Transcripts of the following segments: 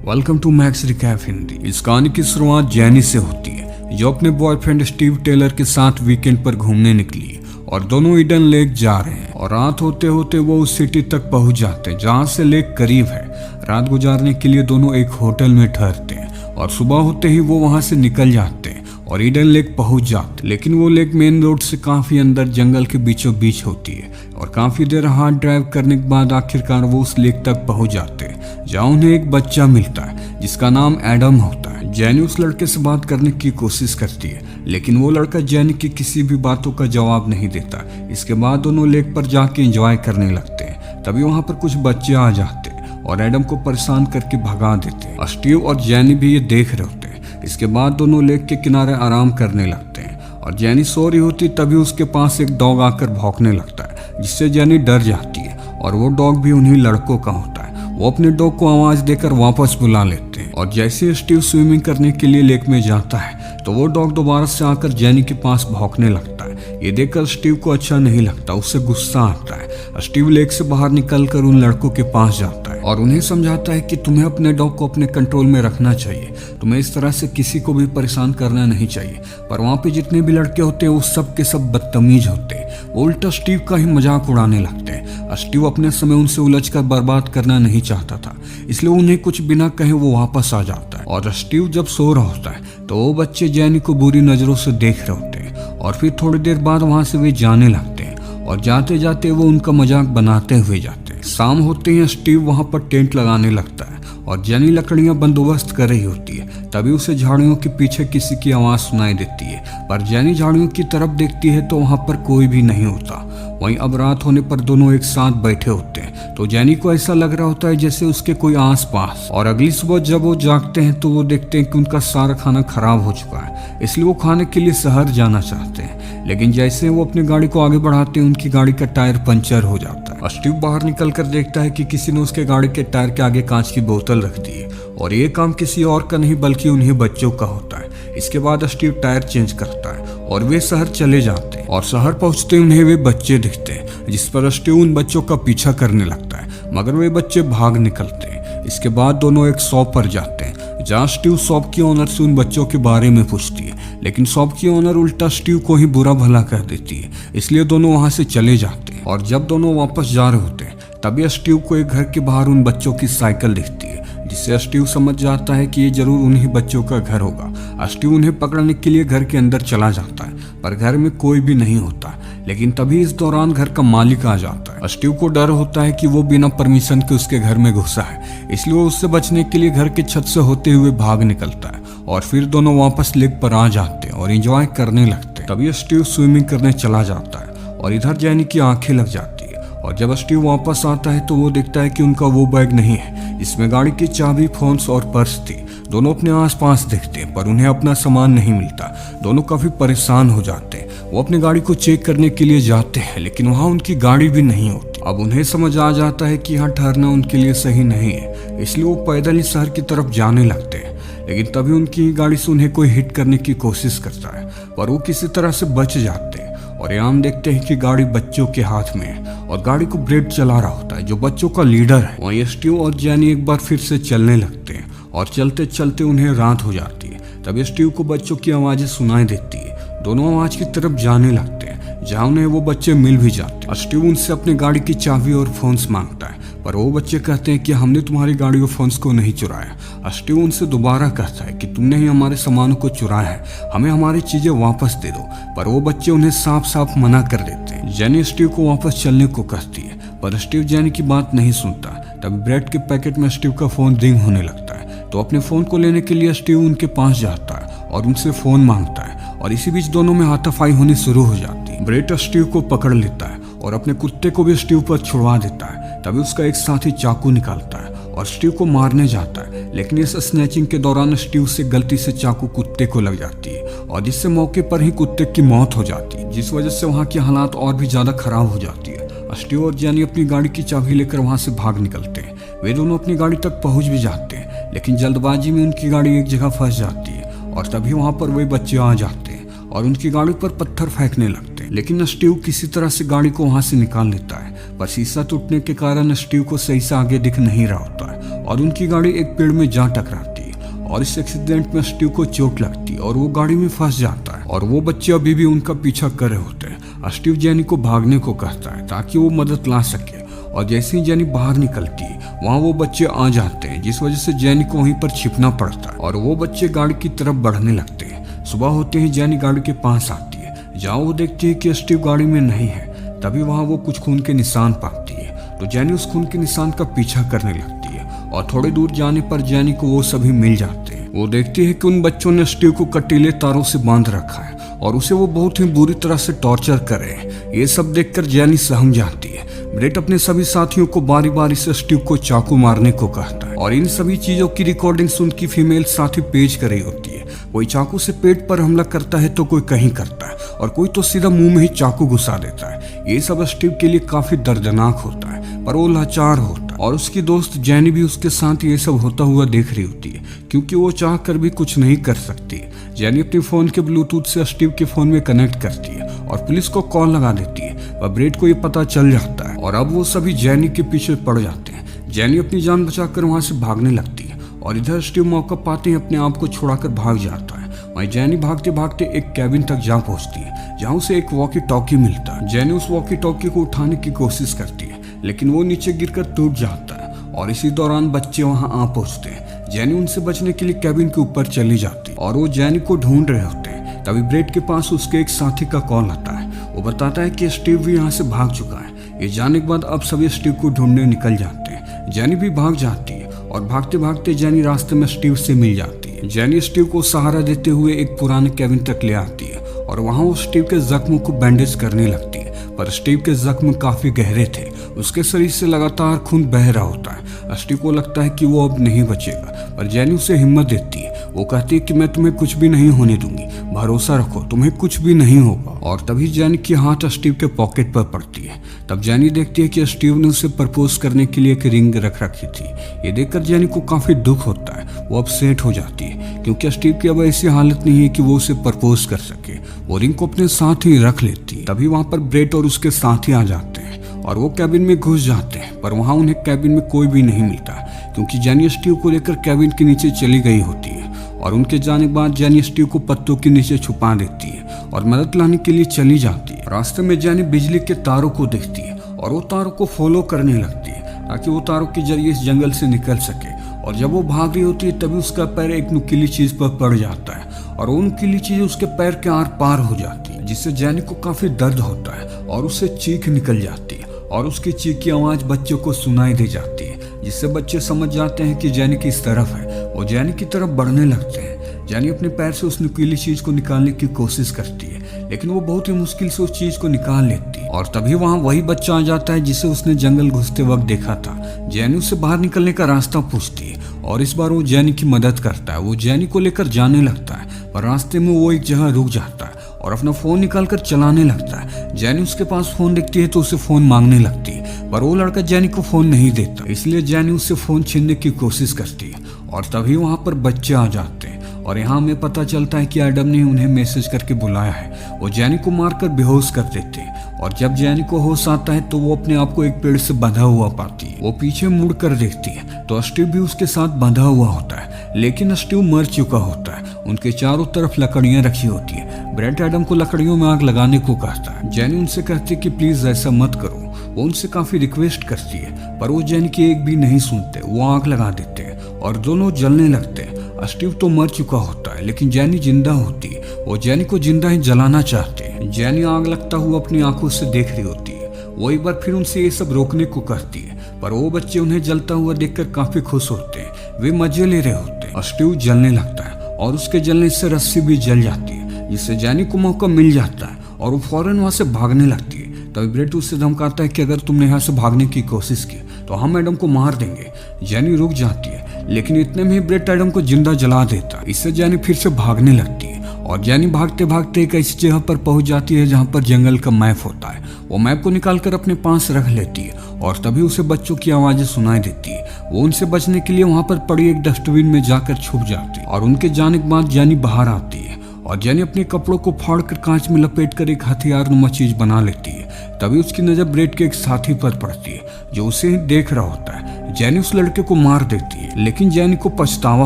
Welcome to Max Recap Hindi. इस कहानी की शुरुआत जैनी से होती है, जो अपने बॉयफ्रेंड स्टीव टेलर के साथ वीकेंड पर घूमने निकली और दोनों ईडन लेक जा रहे हैं। और रात होते होते वो उस सिटी तक पहुंच जाते हैं जहां से लेक करीब है। रात गुजारने के लिए दोनों एक होटल में ठहरते हैं और सुबह होते ही वो वहां से निकल जाते हैं और ईडन लेक पहुंच जाते। लेकिन वो लेक मेन रोड से काफी अंदर जंगल के बीचों बीच होती है और काफी देर हाथ ड्राइव करने के बाद आखिरकार वो उस लेक तक पहुंच जाते हैं जहाँ उन्हें एक बच्चा मिलता है जिसका नाम एडम होता है। जैनी उस लड़के से बात करने की कोशिश करती है, लेकिन वो लड़का जैनी की किसी भी बातों का जवाब नहीं देता। इसके बाद दोनों लेक पर जाके एंजॉय करने लगते हैं। तभी वहाँ पर कुछ बच्चे आ जाते हैं और एडम को परेशान करके भगा देते हैं। स्टीव और जैनी भी ये देख रहे होते हैं। इसके बाद दोनों लेक के किनारे आराम करने लगते हैं और जैनी सो रही होती तभी उसके पास एक डॉग आकर भौंकने लगता है, जिससे जैनी डर जाती है और वो डॉग भी उन्हीं लड़कों का होता है। वो अपने डॉग को आवाज देकर वापस बुला लेते हैं और जैसे स्टीव स्विमिंग करने के लिए लेक में जाता है तो वो डॉग दोबारा से आकर जैनी के पास भौंकने लगता है। ये देखकर स्टीव को अच्छा नहीं लगता, उससे गुस्सा आता है। स्टीव लेक से बाहर निकलकर उन लड़कों के पास जाता है और उन्हें समझाता है कि तुम्हें अपने डॉग को अपने कंट्रोल में रखना चाहिए, तुम्हें इस तरह से किसी को भी परेशान करना नहीं चाहिए। पर वहाँ पे जितने भी लड़के होते हैं वो सब के सब बदतमीज होते हैं। वो उल्टा स्टीव का ही मजाक उड़ाने लगते हैं। स्टीव अपने समय उनसे उलझकर बर्बाद करना नहीं चाहता था, इसलिए उन्हें कुछ बिना कहे वो वापस आ जाता है। और स्टीव जब सो रहा होता है तो वो बच्चे जैनी को बुरी नजरों से देख रहे होते हैं और फिर थोड़ी देर बाद वहां से वे जाने लगते हैं और जाते जाते वो उनका मजाक बनाते हुए जाते हैं। शाम होते ही स्टीव वहां पर टेंट लगाने लगता है और जैनी लकड़ियां बंदोबस्त कर रही होती है। तभी उसे झाड़ियों के पीछे किसी की आवाज सुनाई देती है, पर जैनी झाड़ियों की तरफ देखती है तो वहां पर कोई भी नहीं होता। वहीं अब रात होने पर दोनों एक साथ बैठे होते हैं तो जैनी को ऐसा लग रहा होता है जैसे उसके कोई आस पास। और अगली सुबह जब वो जागते हैं तो वो देखते हैं कि उनका सारा खाना खराब हो चुका है, इसलिए वो खाने के लिए शहर जाना चाहते हैं। लेकिन जैसे वो अपनी गाड़ी को आगे बढ़ाते हैं उनकी गाड़ी का टायर पंचर हो जाता है। स्टीव बाहर निकल कर देखता है कि किसी ने उसके गाड़ी के टायर के आगे कांच की बोतल रख दी है और ये काम किसी और का नहीं बल्कि उन्हीं बच्चों का होता है। इसके बाद स्टीव टायर चेंज करता है और वे शहर चले जाते हैं और शहर पहुंचते उन्हें वे बच्चे दिखते हैं, जिस पर स्टीव उन बच्चों का पीछा करने लगता है, मगर वे बच्चे भाग निकलते हैं। इसके बाद दोनों एक शॉप पर जाते हैं जहाँ स्टीव शॉप की ओनर से उन बच्चों के बारे में पूछती है, लेकिन शॉप की ओनर उल्टा स्टीव को ही बुरा भला कर देती है, इसलिए दोनों वहां से चले जाते हैं। और जब दोनों वापस जा रहे होते हैं तभी स्टीव को एक घर के बाहर उन बच्चों की साइकिल दिखती है, जिससे स्टीव समझ जाता है कि ये जरूर उन्हीं बच्चों का घर होगा। स्टीव उन्हें पकड़ने के लिए घर के अंदर चला जाता है, पर घर में कोई भी नहीं होता। लेकिन तभी इस दौरान घर का मालिक आ जाता है। स्टीव को डर होता है कि वो बिना परमिशन के उसके घर में घुसा है, इसलिए वो उससे बचने के लिए घर के छत से होते हुए भाग निकलता है और फिर दोनों वापस लेक पर आ जाते हैं और एंजॉय करने लगते हैं। तभी स्टीव स्विमिंग करने चला जाता है और इधर जैनी की आंखें लग जाती है। और जब स्टीव वापस आता है तो वो देखता है कि उनका वो बैग नहीं है जिसमें गाड़ी की चाबी, फोन्स और पर्स थी। दोनों अपने आसपास देखते हैं पर उन्हें अपना सामान नहीं मिलता। दोनों काफी परेशान हो जाते हैं। वो अपनी गाड़ी को चेक करने के लिए जाते हैं, लेकिन वहाँ उनकी गाड़ी भी नहीं होती। अब उन्हें समझ आ जाता है कि यहाँ ठहरना उनके लिए सही नहीं है, इसलिए वो पैदल ही शहर की तरफ जाने लगते हैं। लेकिन तभी उनकी गाड़ी से उन्हें कोई हिट करने की कोशिश करता है, पर वो किसी तरह से बच जाते हैं। और यहाँ हम देखते हैं कि गाड़ी बच्चों के हाथ में है और गाड़ी को ब्रेड चला रहा होता है जो बच्चों का लीडर है। वहीं स्टीव और जैनी एक बार फिर से चलने लगते हैं और चलते चलते उन्हें रात हो जाती है। तभी स्टीव को बच्चों की आवाजें सुनाई देती है। दोनों आवाज की तरफ जाने लगते हैं जहाँ उन्हें वो बच्चे मिल भी जाते हैं। स्टीव उनसे अपनी गाड़ी की चाबी और फोन्स मांगता है, पर वो बच्चे कहते हैं कि हमने तुम्हारी गाड़ी और फोन्स को नहीं चुराया। स्टीव उनसे दोबारा कहता है कि तुमने ही हमारे सामानों को चुराया है, हमें हमारी चीजें वापस दे दो, पर वो बच्चे उन्हें साफ साफ मना कर देते हैं। जैनी स्टीव को वापस चलने को कहती है, पर स्टीव जैनी की बात नहीं सुनता। तभी ब्रेड के पैकेट में स्टीव का फोन रिंग होने लगता है, तो अपने फोन को लेने के लिए स्टीव उनके पास जाता है और उनसे फोन मांगता है। और इसी बीच दोनों में हाथापाई होनी शुरू हो जाती है। ब्रेड स्टीव को पकड़ लेता है और अपने कुत्ते को भी स्टीव पर छुड़वा देता है। तभी उसका एक साथी चाकू निकालता है और स्टीव को मारने जाता है, लेकिन इस स्नैचिंग के दौरान स्टीव से गलती से चाकू कुत्ते को लग जाती है और जिससे मौके पर ही कुत्ते की मौत हो जाती है, जिस वजह से वहाँ की हालात और भी ज्यादा खराब हो जाती है। स्टीव और जैनी अपनी गाड़ी की चाबी लेकर वहाँ से भाग निकलते हैं। वे दोनों अपनी गाड़ी तक पहुँच भी जाते हैं, लेकिन जल्दबाजी में उनकी गाड़ी एक जगह फंस जाती है और तभी वहाँ पर वे बच्चे आ जाते हैं और उनकी गाड़ी पर पत्थर फेंकने लगते हैं। लेकिन स्टीव किसी तरह से गाड़ी को वहां से निकाल लेता है, पर शीशा टूटने के कारण स्टीव को सही से आगे दिख नहीं रहा होता है और उनकी गाड़ी एक पेड़ में जा टकराती है और इस एक्सीडेंट में स्टीव को चोट लगती है और वो गाड़ी में फंस जाता है और वो बच्चे अभी भी उनका पीछा कर रहे होते हैं। स्टीव जेनी को भागने को कहता है ताकि वो मदद ला सके और जैसे ही जेनी बाहर निकलती है वहाँ वो बच्चे आ जाते हैं, जिस वजह से जेनी को वहीं पर छिपना पड़ता है और वो बच्चे गाड़ी की तरफ बढ़ने लगते हैं। सुबह होते ही जेनी गाड़ी के पास आती है, जहाँ वो देखती है कि स्टीव गाड़ी में नहीं है। तभी वहाँ वो कुछ खून के निशान पाती है, तो जेनी उस खून के निशान का पीछा करने लगती है और थोड़ी दूर जाने पर जेनी को वो सभी मिल जाते हैं। वो देखती है कि उन बच्चों ने स्टीव को कटीले तारों से बांध रखा है और उसे वो बहुत ही बुरी तरह से टॉर्चर कर रहे हैं। ये सब देखकर जेनी सहम जाती है। ब्रेट अपने सभी साथियों को बारी बारी से स्टीव को चाकू मारने को कहता है और इन सभी चीजों की रिकॉर्डिंग्स उनकी फीमेल साथी पेश कर रही होती है। कोई चाकू से पेट पर हमला करता है तो कोई कहीं करता है और कोई तो सीधा मुंह में ही चाकू घुसा देता है। ये सब स्टीव के लिए काफी दर्दनाक होता है, पर वो लाचार होता है और उसकी दोस्त जेनी भी उसके साथ ये सब होता हुआ देख रही होती है, क्योंकि वो चाह कर भी कुछ नहीं कर सकती। जेनी अपने फोन के ब्लूटूथ से स्टीव के फोन में कनेक्ट करती है और पुलिस को कॉल लगा देती है। वह ब्रेट को ये पता चल जाता है और अब वो सभी जेनी के पीछे पड़ जाते हैं। जेनी अपनी जान बचाकर वहां से भागने लगती है और इधर स्टीव मौका पाते ही अपने आप को छुड़ाकर भाग जाता है। वहीं जेनी भागते भागते एक कैबिन तक जा पहुंचती है, जहां उसे एक वॉकी टॉकी मिलता है। जेनी उस वॉकी टॉकी को उठाने की कोशिश करती है, लेकिन वो नीचे गिरकर टूट जाता है और इसी दौरान बच्चे वहां आ पहुंचते हैं। जेनी उनसे बचने के लिए कैबिन के ऊपर चली जाती है और वो जेनी को ढूंढ रहे होते हैं। तभी ब्रेट के पास उसके एक साथी का कॉल आता है। वो बताता है कि स्टीव भी यहाँ से भाग चुका है। ये जाने के बाद अब सभी स्टीव को ढूंढने निकल जाते हैं। जेनी भी भाग जाती है और भागते भागते जेनी रास्ते में स्टीव से मिल जाती है। जेनी स्टीव को सहारा देते हुए एक पुराने कैबिन तक ले आती है और वहाँ वो स्टीव के जख्मों को बैंडेज करने लगती है, पर स्टीव के जख्म काफी गहरे थे। उसके शरीर से लगातार खून बह रहा होता है। स्टीव को लगता है कि वो अब नहीं बचेगा, पर जेनी उसे हिम्मत देती है। वो कहती है कि मैं तुम्हें कुछ भी नहीं होने दूंगी, भरोसा रखो, तुम्हें कुछ भी नहीं होगा। और तभी जेनी की हाथ स्टीव के पॉकेट पर पड़ती है। तब जेनी देखती है कि स्टीव ने उसे प्रपोज करने के लिए एक रिंग रख रखी थी। ये देखकर जेनी को काफी दुख होता है। वो अपसेट हो जाती है, क्योंकि स्टीव की अब ऐसी हालत नहीं है कि वो उसे प्रपोज कर सके। वो रिंग को अपने साथ ही रख लेती। तभी वहां पर ब्रेट और उसके साथी आ जाते हैं और वो कैबिन में घुस जाते हैं, पर वहां उन्हें कैबिन में कोई भी नहीं मिलता, क्योंकि जेनी स्टीव को लेकर कैबिन के नीचे चली गई होती है। और उनके जाने के बाद जेनी स्टीव को पत्तों के नीचे छुपा देती है और मदद लाने के लिए चली जाती है। रास्ते में जेनी बिजली के तारों को देखती है और वो तारों को फॉलो करने लगती है, ताकि वो तारों के जरिए इस जंगल से निकल सके। और जब वो भाग रही होती है तभी उसका पैर एक नुकीली चीज पर पड़ जाता है और वो नुकीली चीज उसके पैर के आर पार हो जाती है, जिससे जेनी को काफी दर्द होता है और उससे चीख निकल जाती है और उसकी चीख की आवाज बच्चों को सुनाई दे जाती है, जिससे बच्चे समझ जाते हैं कि जेनी किस तरफ है। वो जेनी की तरफ बढ़ने लगते हैं। जेनी अपने पैर से उस नुकीली चीज को निकालने की कोशिश करती है, लेकिन वो बहुत ही मुश्किल से उस चीज को निकाल लेती है। और तभी वहाँ वही बच्चा आ जाता है जिसे उसने जंगल घुसते वक्त देखा था। जेनी उससे बाहर निकलने का रास्ता पूछती है और इस बार वो जेनी की मदद करता है। वो जेनी को लेकर जाने लगता है, पर रास्ते में वो एक जगह रुक जाता है और अपना फोन निकालकर चलाने लगता है। जेनी उसके पास फोन देखती है तो उसे फोन मांगने लगती है, पर वो लड़का जेनी को फोन नहीं देता, इसलिए जेनी उससे फोन छीनने की कोशिश करती है। और तभी वहाँ पर बच्चे आ जाते हैं और यहाँ हमें पता चलता है कि एडम ने उन्हें मैसेज करके बुलाया है। वो जेनी को मारकर बेहोश कर देते हैं और जब जेनी को होश आता है तो वो अपने आप को एक पेड़ से बंधा हुआ पाती है। वो पीछे मुड़ कर देखती है तो स्टीव भी उसके साथ बंधा हुआ होता है, लेकिन स्टीव मर चुका होता है। उनके चारों तरफ लकड़ियां रखी होती है। ब्रेट एडम को लकड़ियों में आग लगाने को कहता है। जेनी उनसे कहती है कि प्लीज ऐसा मत करो। वो उनसे काफी रिक्वेस्ट करती है, पर वो जेनी की एक भी नहीं सुनते। वो आग लगा देते हैं और दोनों जलने लगते हैं। स्टीव तो मर चुका होता है, लेकिन जेनी जिंदा होती है। वो जेनी को जिंदा ही जलाना चाहते हैं। जेनी आग लगता हुआ अपनी आंखों से देख रही होती है। वो एक बार फिर उनसे ये सब रोकने को कहती है, पर वो बच्चे उन्हें जलता हुआ देखकर काफी खुश होते हैं। वे मजे ले रहे होते हैं। स्टीव जलने लगता है और उसके जलने से रस्सी भी जल जाती है, जिससे जेनी को मौका मिल जाता है और वो फौरन वहां से भागने लगती है। तभी ब्रेट उससे धमकाता है कि अगर तुमने यहाँ से भागने की कोशिश की तो हम एडम को मार देंगे। जेनी रुक जाती है, लेकिन इतने में ही ब्रेट एडम को जिंदा जला देता है। इससे जेनी फिर से भागने लगती है और जेनी भागते भागते एक ऐसी जगह पर पहुंच जाती है जहां पर जंगल का मैप होता है। वो मैप को निकालकर अपने पास रख लेती है और तभी उसे बच्चों की आवाजें सुनाई देती है। वो उनसे बचने के लिए वहां पर पड़ी एक डस्टबिन में जाकर छुप जाती है और उनके जाने के बाद जेनी बाहर आती है और जेनी अपने कपड़ों को फाड़कर कांच में लपेटकर एक हथियार नुमा चीज बना लेती है। तभी उसकी नजर ब्रेट के एक साथी पर पड़ती है जो उसे ही देख रहा होता है। जैनी उस लड़के को मार देती है, लेकिन जैनी को पछतावा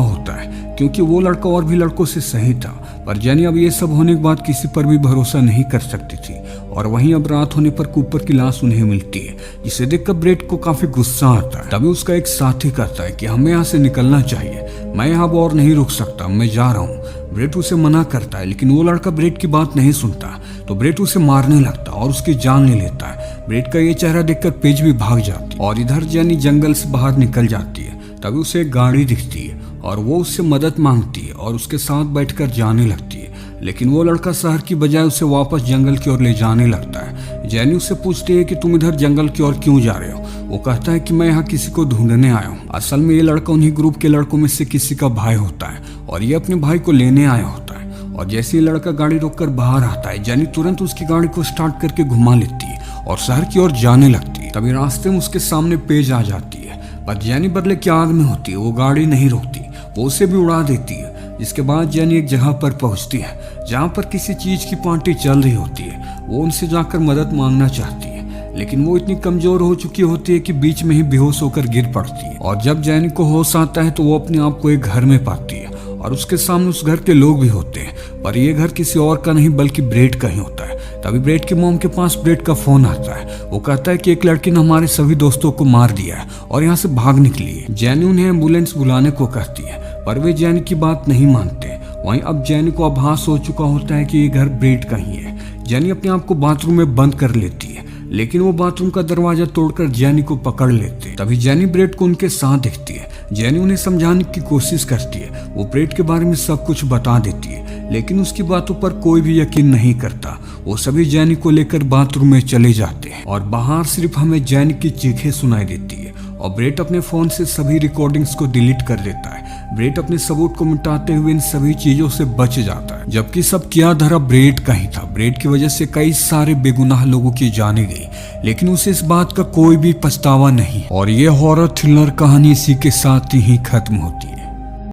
होता है क्योंकि वो लड़का और भी लड़कों से सही था। पर जैनी अब ये सब होने के बाद किसी पर भी भरोसा नहीं कर सकती थी। और वहीं अब रात होने पर कूपर की लाश उन्हें मिलती है, जिसे देखकर ब्रेट को काफी गुस्सा आता है। तभी उसका एक साथी कहता है कि हमें यहाँ से निकलना चाहिए, मैं यहाँ अब और नहीं रुक सकता, मैं जा रहा हूँ। ब्रेट उसे मना करता है, लेकिन वो लड़का ब्रेट की बात नहीं सुनता, तो ब्रेट उसे मारने लगता और उसकी जान ले लेता है। ब्रेट का ये चेहरा देखकर पेज भी भाग जाती है और इधर जैनी जंगल से बाहर निकल जाती है। तभी उसे एक गाड़ी दिखती है और वो उससे मदद मांगती है और उसके साथ बैठकर जाने लगती है, लेकिन वो लड़का शहर की बजाय उसे वापस जंगल की ओर ले जाने लगता है। जैनी उससे पूछती है कि तुम इधर जंगल की ओर क्यों जा रहे हो। वो कहता है कि मैं यहाँ किसी को ढूंढने आया हूँ। असल में ये लड़का उन्हीं ग्रुप के लड़कों में से किसी का भाई होता है और ये अपने भाई को लेने आया होता है। और जैसे ही लड़का गाड़ी रोककर बाहर आता है, जैनी तुरंत उसकी गाड़ी को स्टार्ट करके घुमा लेती है और शहर की ओर जाने लगती है। तभी रास्ते में उसके सामने पेज आ जाती है, पर जैनी बदले की आग में होती है। वो गाड़ी नहीं रोकती, वो उसे भी उड़ा देती है। जिसके बाद जैनी एक जगह पर पहुंचती है जहां पर किसी चीज की पार्टी चल रही होती है। वो उनसे जाकर मदद मांगना चाहती है, लेकिन वो इतनी कमजोर हो चुकी होती है कि बीच में ही बेहोश होकर गिर पड़ती है। और जब जैनी को होश आता है तो वो अपने आप को एक घर में पाती है और उसके सामने उस घर के लोग भी होते हैं, पर ये घर किसी और का नहीं बल्कि ब्रेट का ही होता है। तभी ब्रेट की मॉम के पास ब्रेट का फोन आता है। वो कहता है कि एक लड़की ने हमारे सभी दोस्तों को मार दिया है और यहाँ से भाग निकली है। जैनी उन्हें एम्बुलेंस बुलाने को कहती है, पर वे जैनी की बात नहीं मानते। वहीं अब जैनी को आभास हो चुका होता है कि ये घर ब्रेट का ही है। जैनी अपने आप को बाथरूम में बंद कर लेती है, लेकिन वो बाथरूम का दरवाजा तोड़कर जैनी को पकड़ लेते हैं। तभी जैनी ब्रेट को उनके साथ दिखती है। जैनी उन्हें समझाने की कोशिश करती है, वो ब्रेट के बारे में सब कुछ बता देती है, लेकिन उसकी बातों पर कोई भी यकीन नहीं करता। वो सभी जैनी को लेकर बाथरूम में चले जाते हैं और बाहर सिर्फ हमें जैनी की चीखें सुनाई देती है और ब्रेट अपने फोन से सभी रिकॉर्डिंग्स को डिलीट कर देता है। ब्रेट अपने सबूत को मिटाते हुए इन सभी चीजों से बच जाता है, जबकि सब किया धरा ब्रेट का ही था। ब्रेट की वजह से कई सारे बेगुनाह लोगों की जाने गई, लेकिन उसे इस बात का कोई भी पछतावा नहीं। और ये हॉरर थ्रिलर कहानी इसी के साथ ही खत्म होती है।